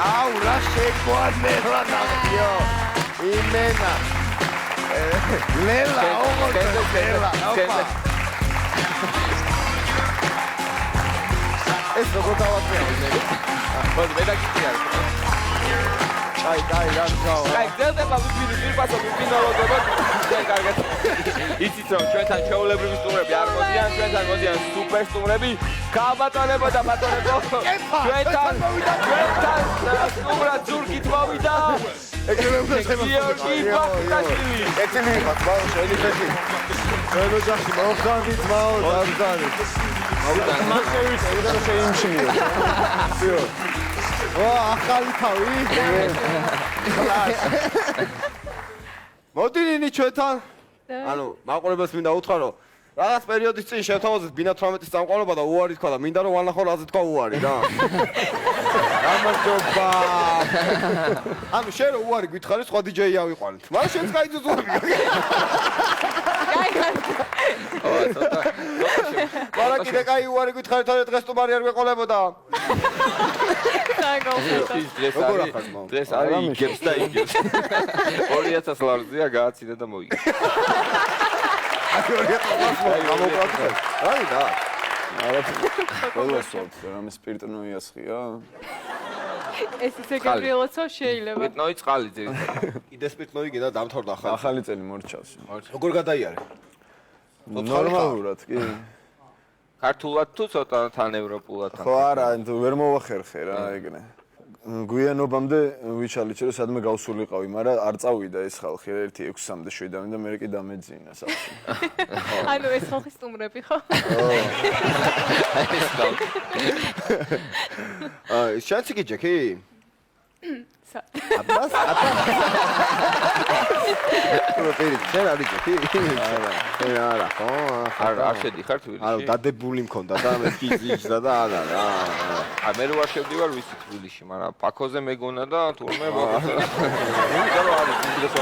აუ რა შეგვანელა ნახიო იმენა ლელა ოგორელა ეს როგორ დავაწყია მოდი მე დაგიწია აი რა გავა აი დელდება ვიპირპასო ვიპინოლოგება ძალიან კარგად იცით რომ ჩვენთან ჩვეულებრივი სტუმრები არ მოდიან ჩვენთან მოდიან სუპერ სტუმრები გაბატონებო და ბატონებო ჩვენთან სტუმრად ზურგით მოვიდა გიორგი ბახტაშვილი ეთილი ბახტა შენი ფეთი ჩვენ ოჯახში მოვხდით დავზანით მოვიდა მასევით და შეიმჩნიო всё ვა ახალი თავი მოდინინი ჩვენთან ანუ მაყურებელს მინდა უთხრა რომ რაღაც პერიოდის წინ შევთავაზეთ ბინა 18-ის წამყვანობა და უარი თქვა და მინდა რომ ვანახო რაზე თქვა უარი რა გამარჯობა ანუ შენ რო უარი გითხარი სხვა დიჯეი ავიყვანეთ მაგრამ შენც გაიძუს უარი მაგრამ კიდე კაი უარი გითხარი თორე დღეს სტუმარი არ გვეყოლებოდა დღეს არის იგებს და იგებს 2000 ლარზია გააცინე და მოიგე აი და ყველას ვართ რამე სპირტნოიასხია ეს ისე გაბრიელოცო შეიძლება სპირტნოი წყალი ძირითადად კიდე სპირტნოი კიდე დამთავრდა ახალი წელი მორჩავს როგორ გადაიარე ნორმალურად კი ქართულად თუ ცოტა თან ევროპულად ხო არა ვერ მოვახერხე რა ეგრე გვიანობამდე ვიჩალიჩე რომ სადმე გავსულიყავი, მაგრამ არ წავიდა ეს ხალხი 1-6-მდე შევიდავენ და მე კი დამეძინა სახში. ანუ ეს ხალხი სტუმრები ხო? შენც კი ჯექი? აბას შენ არის ჯექი? არა ხო? არ შედიხარ თბილისში? არა დადებული მქონდა და მე გიზიჭდა და არა რა. მე რო არ შევდივარ ვიცი თბილისში, მაგრამ პაკოზე მეგონა და თურმე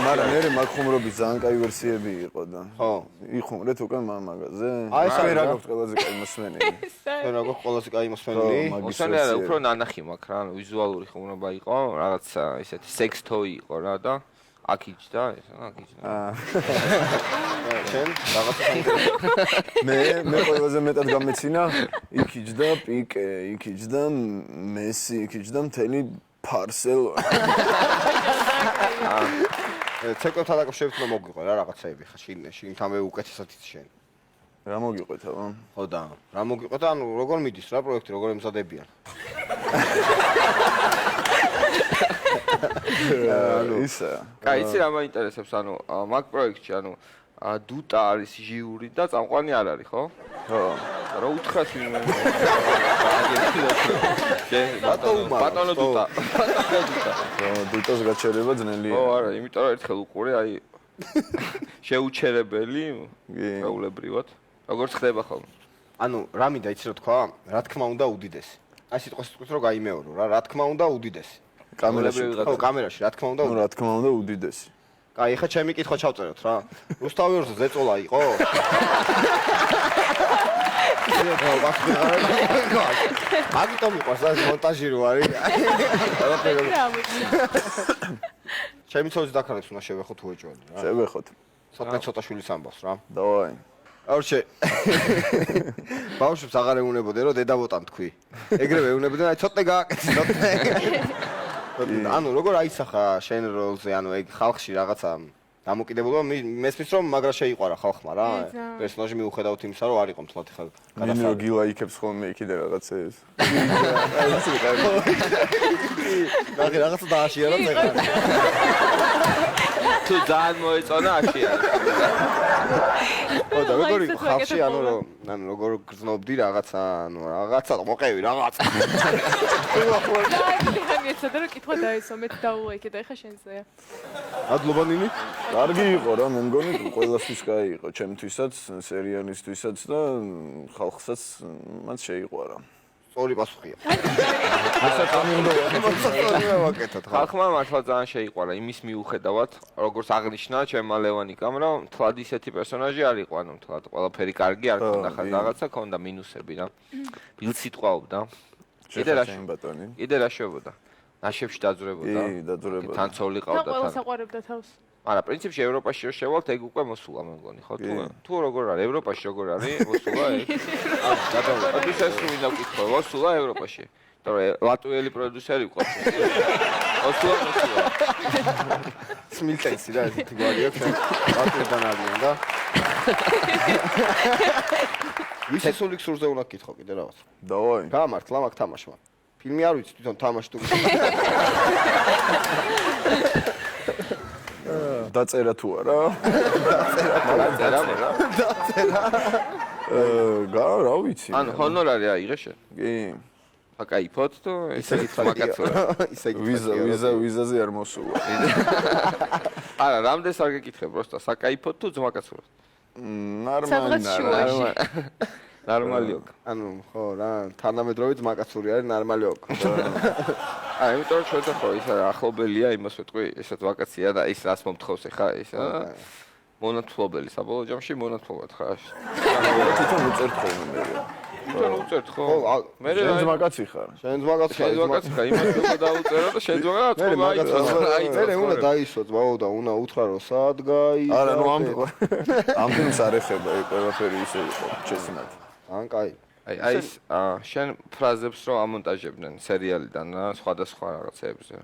მაგრამ მე მაქხუმრობის ძალიან კაი ვერსიები იყო და ხო იხუმრეთ უკვე მამაგაზე აი ეს რა გაქვს ყველაზე კაი მოსმენელი ჩვენ რა გაქვს ყველაზე კაი მოსმენელი მოსმენელი არა უფრო ნანახი მაქვს რა ანუ ვიზუალური ხუმრობა იყო რაღაც ესეთი სექსტოი იყო რა და აქიჯდა ეს აქიჯდა შენ რაღაცა მე ყველაზე მეტად გამეცინა იქიჯდა პიკე იქიჯდა მესი იქიჯდა მთელი ბარსელონა ცეკვებთან დაკავშირებით რომ მოგვიყვა რა რაღაცეები ხა შინთამე უკეთესად იცი შენ რა მოგიყვეთ აბა ხო და რა მოგიყვეთ ანუ როგორ მიდის რა პროექტი როგორ ემზადებიან ისა კაი იცი რა მაინტერესებს ანუ მაგ პროექტში ანუ დუტა არის ჟიური და წამყვანი არ არის ხო ხო რა უთხრას ვინმე ბატონო დუტა დუტას გაჩერება ძნელია ხო არა იმიტომ რომ ერთხელ უყურე აი შეუჩერებელი გაულებრივად როგორც ხდება ხოლმე ანუ რა მინდა იცი რა თქვა რა თქმა უნდა უდიდესი აი სიტყვა სიტყვით რომ გაიმეორო რა თქმა უნდა უდიდესი ხო კამერაში რა თქმა უნდა რა თქმა უნდა უდიდესი კაი ხა ჩემი კითხვა ჩავწეროთ რა რუსთავი ორზე ზეწოლა იყო მაგიტომ იყოს ეს მონტაჟი რო არის ჩემი ცოლის დაქარებს უნდა შევეხოთ თუ ეჭველი რა შევეხოთ ცოტა შვილის ამბავს რა დავაი აურჩე ბავშვებს აღარ ეუნებოდნენ რომ დედავოტან თქვი ეგრევე ეუნებოდნენ აი ცოტა გააკეთე ანუ როგორ აისახა შენ როლზე ანუ ეგ ხალხში რაღაცა დამოკიდებულება მესმის რომ მაგრა შეიყვარა ხალხმა რა პერსონაჟი მიუხედავთ იმისა რომ არ იყო მთლად ხა მინი რო გილა იქებს ხოლმე იქიდე რაღაცეებს აი რაღაცა დააშიერა წეგა თუ ძალიან მოეწონა აშიერა და როგორ იყო ხალხში ანუ როგორ გრძნობდი რაღაცა ანუ რაღაცა მოყევი რაღაცა ეცადა რომ კითხვა დაისვა მე დაუვაიქე და ეხა შენზეა ადლობანინი კარგი იყო რა მე მგონი ყველასთვის კაი იყო ჩემთვისაც სერიალისტვისაც და ხალხსაც მათ შეიყვარა სწორი პასუხია ხალხმა მართლა ძალიან შეიყვარა იმის მიუხედავად როგორც აღნიშნა ჩემმა ლევანიკამ რომ თლად ისეთი პერსონაჟი არ იყო ანუ თლად ყველაფერი კარგი არ ქონდა ხა რაღაცა ქონდა მინუსები რა ბილ სიტყვაობდა კიდე რა შევებოდა ნაშებში დაძვრებოდა. კი, დაძვრებოდა. თან ცოლი და ყავდა ყველა თან. საყვარებდა თავს. არა, პრინციპში ევროპაში რო შევალთ, ეგ უკვე მოსულა მე მგონი, ხო? თუ როგორ არის ევროპაში როგორ არის? მოსულა ეგ. გადავიდა. ის ეს მინდა ვკითხო, მოსულა ევროპაში. თორე ლატვიელი პროდიუსერი ყავს. მოსულა. სმილტენსი რა ესეთი გვარი აქვს. ლატვიიდან არიან და. ვისი სული ქსურზე უნდა გკითხო კიდე რაღაც. დავაი. გამართლა მაგ თამაშმა. ფილმი არ ვიცი თვითონ თამაში თუ დაწერა თუ არა? დაწერა. რა ვიცი. ანუ ჰონორარი აიღე შენ. კი. აკაიფოთ თუ ესე გითხრა ისე ვიზაზე არ მოსულა. არა, რამდენს არ გეკითხე, პროსტა საკაიფოთ თუ ძმაკაცურად? ნორმალი. ნორმალიო. ანუ ხო რა, თანამედროვე ძმაკაცური არის ნორმალიო. აი, იმიტომ რომ ჩვენ ხო ის ახლობელია იმას ვეთქვი, ესეც ვაკაცია და ის რას მომთხოვს ხა ის მონათლობელი საბოლოო ჯამში მონათლობად ხარ. თვითონ უწერთ ხოლმე მე. თვითონ უწერთ ხო? მე შენ ძმაკაცი ხარ. შენ ძმაკაცი ხარ, იმას უნდა დაუწერო და შენ ძმაკაცი მე უნდა დაისვა ძმაო და უნდა უთხრა რომ სად გაიწა. არა, ნუ ამდენს არ ეხება ეგ ყველაფერი ისე იყო, ჩესნად. ან კაი. აი ეს შენ ფრაზებს რო ამონტაჟებდნენ სერიალიდან რა, სხვადასხვა რაღაცებზე.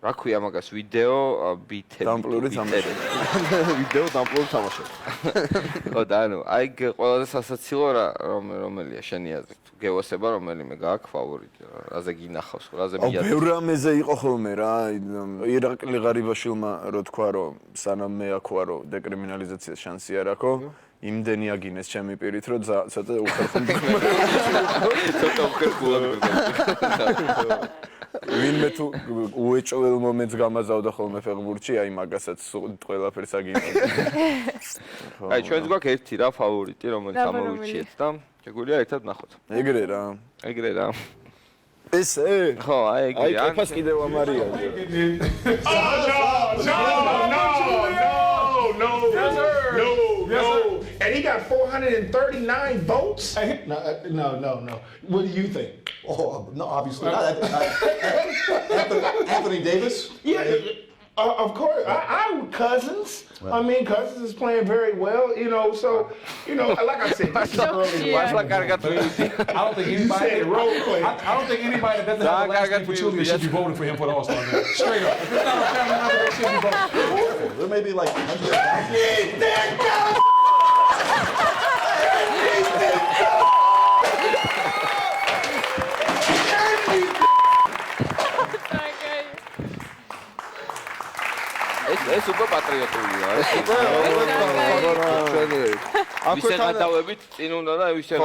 რა ქვია მაგას ვიდეო ბიტები დამპლური თამაშები. ვიდეო დამპლური თამაშები. ო და ანუ აი ყველაზე სასაცილო რა რომელია შენი აზრით? გევასება რომელიმე გააქვს ფავორიტი რა, რაზე გინახავს, რაზე მიაძ. აუ ბევრი ამაზე იყო ხოლმე რა, ირაკლი ღარიბაშვილმა რო თქვა რომ სანამ მე აქვა რომ დეკრიმინალიზაციას შანსი არ აქვს, იმდენი აგინეს ჩემი პირით რომ ცოტა უხერხული ცოტა უხერხული ვინმე თუ უეჭველ მომენტს გამაზავდა ხოლმე ფეხბურთში, აი მაგასაც ყველაფერს აგინებდა. აი ჩვენს გვაქვს ერთი რა ფავორიტი, რომელიც ამოვიჩიეთ და შეგვიძლია ერთად ნახოთ. ეგრე რა. ეგრე რა. ესე? ხო, აი ეგრე. აი კეფას კიდევ ამარია. No. And he got 439 votes? No. What do you think? Oh, no, obviously not. Anthony Davis? Yeah, of course. I Cousins. I mean, Cousins is playing very well, so, like I said, What's like I got to I don't think anybody. I don't think anybody that doesn't have a last name for children should be voting for him for the All-Star game. Straight up. If it's not a family member, they should be voting for him. There may be like hundreds of thousands. ეს უკვე პატრიოტულია, ეს უკვე ვისე გადავებით წინ უნდა და ვისე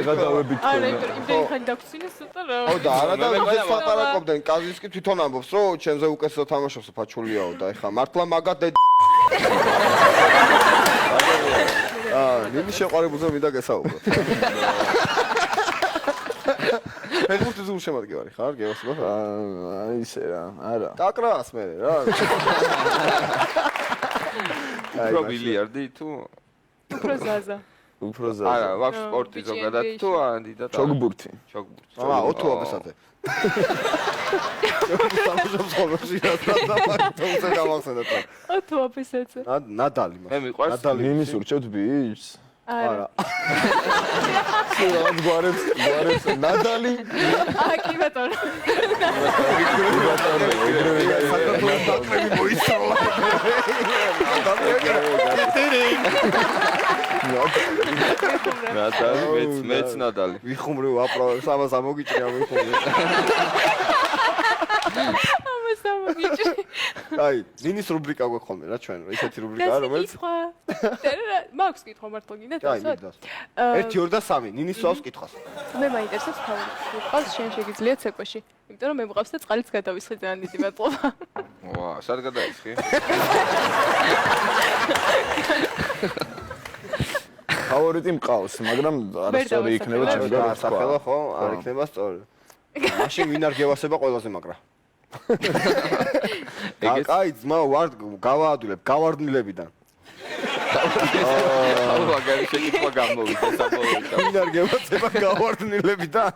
გადავებით. არა, იმდენი ხანი დაგწინეს ცოტა რა. ო და არა და ვისაც ლაპარაკობდნენ, კაზისკი თვითონ ამბობს, რომ ჩემზე უკეთესად თამაშობს ფაჩულიაო და ეხა მართლა მაგათ ნიმის შეყვარებულზე მინდა გესაუბროთ. ფეხბურთის გულშემატკივარი ხარ, გევასება? აი ისე რა, არა. დაკრას მე რა. უფრო ბილიარდი თუ? უფრო ზაზა. უფრო ზაზა. არა, ვაქვს სპორტი ზოგადად თუ ანდი და ჩოგბურთი. ჩოგბურთი. ოტო აბესაძე. სამშობლოს ხოლმე და მაგდოზე გამახსენეთ. ოტო აბესაძე. ნადალი მე მიყვარს ნიმის určot ბიჭს? არა. სულ გვარებს ნადალი. აა კი ბატონო. ნადალი მეც ნადალი. ვიხუმრე აპროვებს ამას ამოგიჭრია ვიხუმრე. ამას ამოგიჭრი. აი, ნინის რუბრიკა გვაქვს ხოლმე რა ჩვენ, ისეთი რუბრიკაა რომელიც მაქვს კითხვა მართლა გინდა აი, თასად. მიდას. 1, 2 და 3 ნინის სვავს კითხავს. მე მაინტერესებს ფავორიტი. ყავს შენ შეგიძლია ცეკვაში. იმიტომ რომ მე მყავს და წყალიც გადავისხე ძალიან დიდი მადლობა. ვა, სად გადაისხი? ფავორიტი მყავს, მაგრამ არასწორი იქნება ჩემი და სახელო ხო, არ იქნება სწორი. მაშინ ვინ არ გევასება ყველაზე მაგრა. აი, ძმა ვარ გავაადვილებ გავარდნილებიდან. აუ მაგარი შეკითხვა გამოვიდა საბოლოოდ. ვინ არ გემოცება გავარდნილებიდან?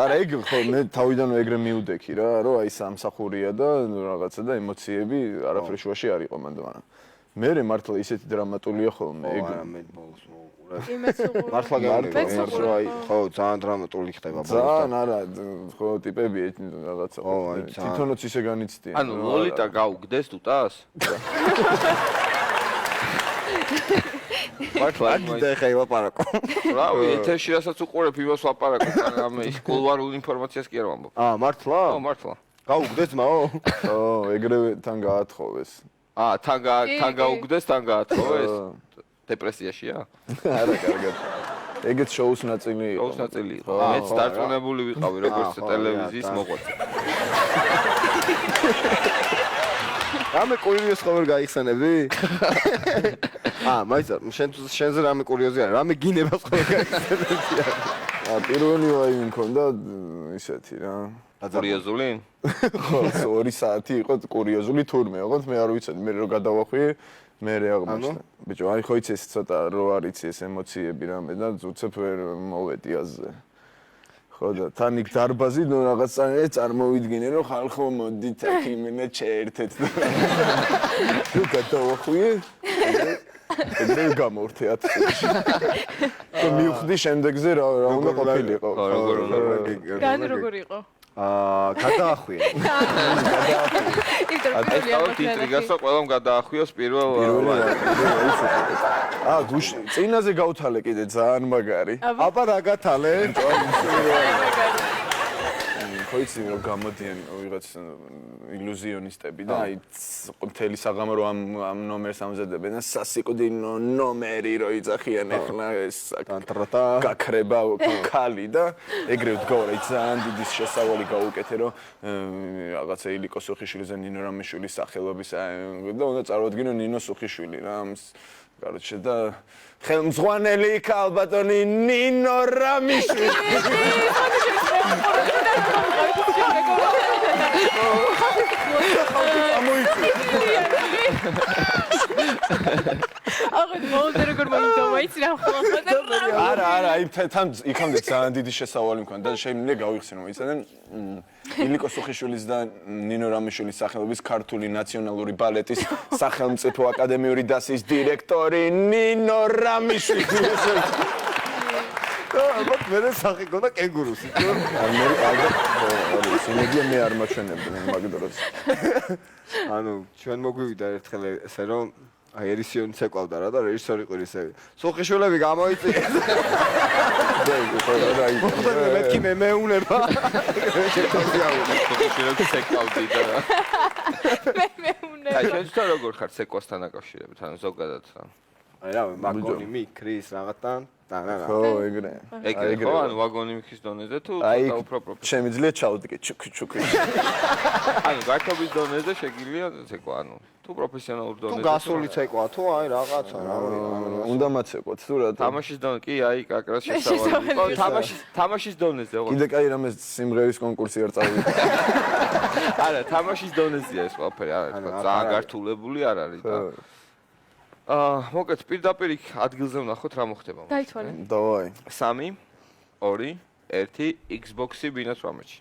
არა, ეგ ხო მე თავიდანვე ეგრე მიუდექი რა, რომ აი სამსახურია და რაღაცა და ემოციები არაფერი შუაში არ იყო მანდ, მაგრამ მე მართლა ისეთი დრამატულია ხოლმე ეგ. არა, მე ბოლოს მოუყურე. იმეც უყურებ. მართლა გამიგონს, რომ აი ხო ძალიან დრამატული ხდება ბოლოს. ძალიან არა, ხო ტიპები რაღაცა. ხო, აი, თვითონაც ისე განიცდიან. ანუ ლოლიტა გაუგდეს თუტას? მართლა აგიდა ხა ილაპარაკო. რავი, ეთერში რასაც უყურებ, იმას ვაპარაკობ, ამ ის კულუარულ ინფორმაციას კი არ ვამბობ. მართლა? ხო, მართლა. გაუგდეს მაო? ხო, ეგრევე თან გაათხოვეს. თან გაუგდეს, თან გაათხოვეს. დეპრესიაშია? არა, კარგად. ეგეც შოუს ნაწილი იყო. შოუს ნაწილი იყო. მეც დარწმუნებული ვიყავი, როგორც ტელევიზიის მოღვაწე. რამე კურიოზს ხომ ვერ გაიხსენებდი? მაიცა, შენზე რამე კურიოზი არა, რამე გინებას ხომ ვერ გაიხსენებდი? პირველი ვაიმე მქონდა ისეთი რა. კურიოზული? ხო, 2 საათი იყო კურიოზული თურმე, ოღონდ მე არ ვიცოდი, მე რო გადავახვიე, მე აღმოჩნდა. ბიჭო, აი ხო იცი ეს ცოტა რო არის ეს ემოციები რამე და უცებ ვერ მოვედი აზზე. ხო და თან იქ დარბაზი ნუ რაღაც წარმოვიდგინე რომ ხალხო მოდით აქ იმენა ჩაერთეთ და რო გადავახვიე ეგრე გამორთე 10 წუთში. და მივხვდი შემდეგზე რა უნდა ყოფილიყო. როგორ უნდა გან როგორ იყო? გადაახვიე. ინტრიგას ყველამ გადაახვიოს პირველ გუშ წინაზე გავთალე კიდე ძალიან მაგარი. აბა რა გათალე? ხო იცი რომ გამოდიან ვიღაც ილუზიონისტები და აი მთელი საღამო ამ ნომერს ამზადებენ და სასიკვდილო ნომერი რო იძახიან ახლა ეს გაქრება ქალი და ეგრე ვდგავარ აი ძალიან დიდი შესავალი გაუკეთე რომ რაღაცა ილიკო სუხიშვილის და ნინო რამიშვილის სახელობის და უნდა წარვადგინო ნინო სუხიშვილი რა короче და ხელმძღვანელი ქალბატონი ნინო რამიშვილი არა, აი თან იქამდე ძალიან დიდი შესავალი მქონდა და შემიძლია გავიხსენო, იცოდნენ ილიკო სუხიშვილის და ნინო რამიშვილის სახელობის ქართული ნაციონალური ბალეტის სახელმწიფო აკადემიური დასის დირექტორი ნინო რამიშვილი. ალბათ მე სახე გონდა კენგურუსი. სინეგია მე არ მაჩვენებდნენ მაგ დროს. ანუ ჩვენ მოგვივიდა ერთხელ ესე რომ აი ერისიონი ცეკვავდა რა და რეჟისორი ყვირისები. სუხიშვილები გამოიწიეს. მოხდა მეთქი მე მეუნება. სუხიშვილები ცეკვავდი და მე მეუნება. აი ჩვენ როგორ ხარ ცეკვასთან აკავშირებით, ანუ ზოგადად რა. აი რა მაგონი მიკრის რაღაცთან და რა. ხო, ეგრე. ეგრე ხო, ანუ ვაგონი მიქის დონეზე თუ უფრო პროფესიონალი. შემიძლია ჩავდგე ჩუქი. ანუ გართობის დონეზე შეგიძლია ცეკვა, ანუ თუ პროფესიონალურ დონეზე. თუ გასული ცეკვა, თუ აი რაღაცა რა. უნდა მაცეკვოთ თუ რა. თამაშის დონე კი აი კაკრას შესავალი იყო. თამაშის დონეზე ხო. კიდე კაი რამე სიმღერის კონკურსი არ წავიდა. არა, თამაშის დონეზეა ეს ყველაფერი, არა, ძალიან გართულებული არ არის და მოკეთ პირდაპირ იქ ადგილზე ვნახოთ რა მოხდება. დაითვალე. დავაი. 3 2 1 Xbox-ი ბინას ვამეჩი.